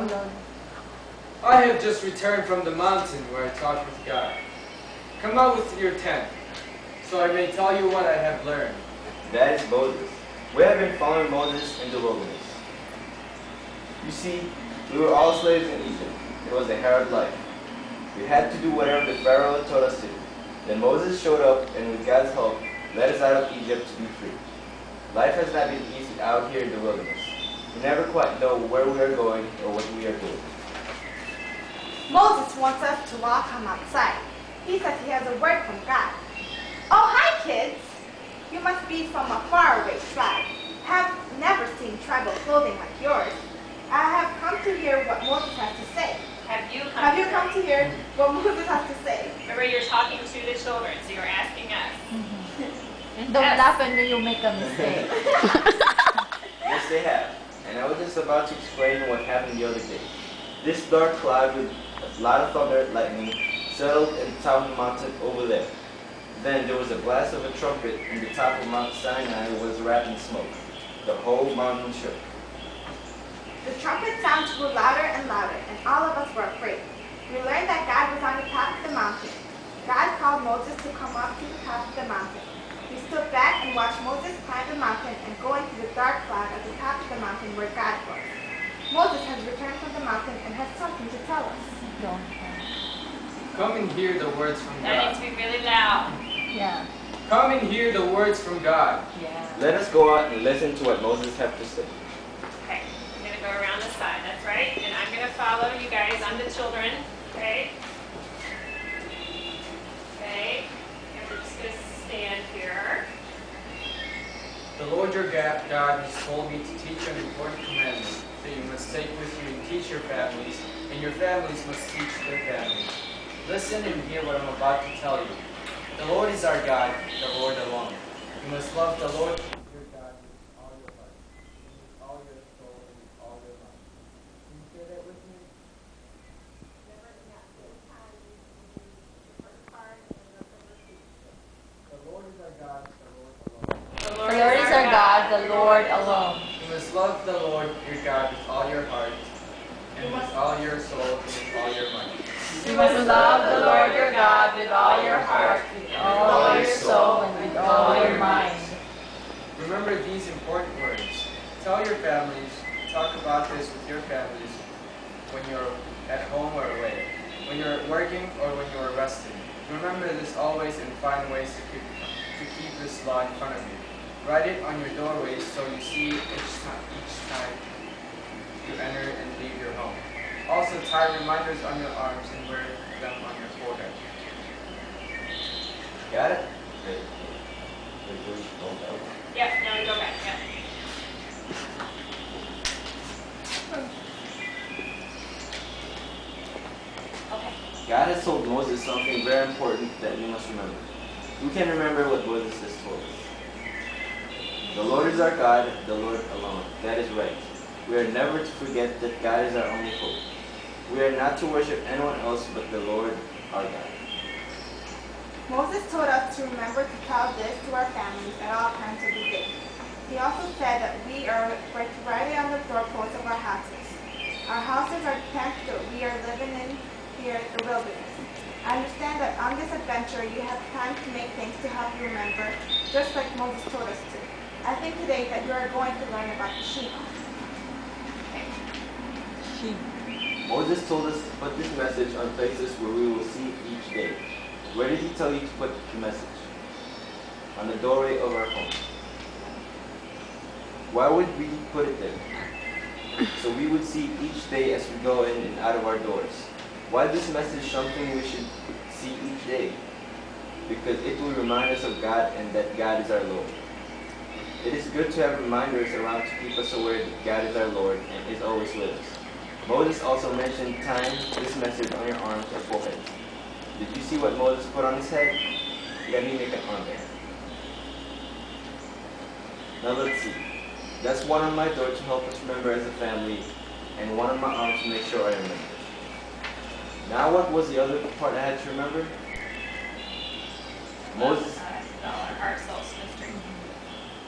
Lord? I have just returned from the mountain where I talked with God. Come out with your tent, so I may tell you what I have learned. That is Moses. We have been following Moses in the wilderness. You see, we were all slaves in Egypt. It was a hard life. We had to do whatever the Pharaoh told us to do. Then Moses showed up and with God's help led us out of Egypt to be free. Life has not been easy out here in the wilderness. We never quite know where we are going or what we are doing. Moses wants us to welcome outside. He says he has a word from God. Oh, hi kids! You must be from a faraway tribe. Have never seen tribal clothing like yours. I have come to hear what Moses has to say. Have you come to hear what Moses has to say? Remember, you're talking to the children, so you're asking us. And don't laugh when you make a mistake. Yes, they have. And I was just about to explain what happened the other day. This dark cloud with a lot of thunder and lightning settled at the top of the mountain over there. Then there was a blast of a trumpet, and the top of Mount Sinai was wrapped in smoke. The whole mountain shook. The trumpet sounds grew louder and louder, and all of us were afraid. We learned that God was on the top of the mountain. God called Moses to come up to the top of the mountain. We stood back and watched Moses climb the mountain and go into the dark cloud at the top of the mountain where God was. Moses has returned from the mountain and has something to tell us. Come and hear the words from That God. needs to be really loud. Yeah. Come and hear the words from God. Yeah. Let us go out and listen to what Moses has to say. Okay, I'm going to go around the side, that's right. And I'm going to follow you guys. I'm the children, okay? Okay, and we're just going to stand here. The Lord your God has told me to teach you an important commandment that you must take with you and teach your families, and your families must teach their families. Listen and hear what I'm about to tell you. The Lord is our God, the Lord alone. You must love the Lord your God with all your heart, with all your soul, and with all your mind. Can you say that with me? The Lord is our God, the Lord alone. The The Lord is our God, the Lord alone. You must love the Lord your God with all your heart, and with all your soul, and with all your mind. You must love the Lord your God with all your heart, with all your soul, and with all your mind. Remember these important words. Tell your families, talk about this with your families when you're at home or away, when you're working or when you're resting. Remember this always and find ways to keep this law in front of you. Write it on your doorways so you see it each time you enter and leave your home. Also tie reminders on your arms and wear them on your forehead. Got it? Great. Yep, now we go back, yep. Okay. God has told Moses something very important that we must remember. We can remember what Moses has told us. The Lord is our God, the Lord alone. That is right. We are never to forget that God is our only hope. We are not to worship anyone else but the Lord our God. Moses told us to remember to tell this to our families at all times of the day. He also said that we are to write it on the doorposts of our houses. Our houses are tents that we are living in here in the wilderness. I understand that on this adventure you have time to make things to help you remember, just like Moses told us to. I think today that you are going to learn about the Shema. Moses told us to put this message on places where we will see it each day. Where did he tell you to put the message? On the doorway of our home. Why would we put it there? So we would see it each day as we go in and out of our doors. Why is this message something we should see each day? Because it will remind us of God and that God is our Lord. It is good to have reminders around to keep us aware that God is our Lord and is always with us. Moses also mentioned tying this message on your arms or forehead. Did you see what Moses put on his head? Let me make an armband. Now let's see. That's one on my door to help us remember as a family, and one on my arm to make sure I remember. Now what was the other part I had to remember? Moses. Our heart, soul, and strength.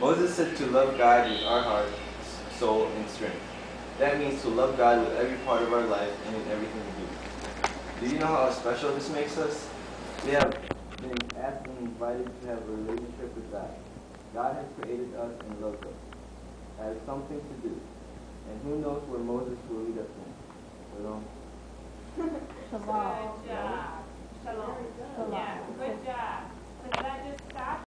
Moses said to love God with our heart, soul, and strength. That means to love God with every part of our life and in everything we do. Do you know how special this makes us? We have been asked and invited to have a relationship with God. God has created us and loves us. That is something to do. And who knows where Moses will lead us in. So don't. Shalom.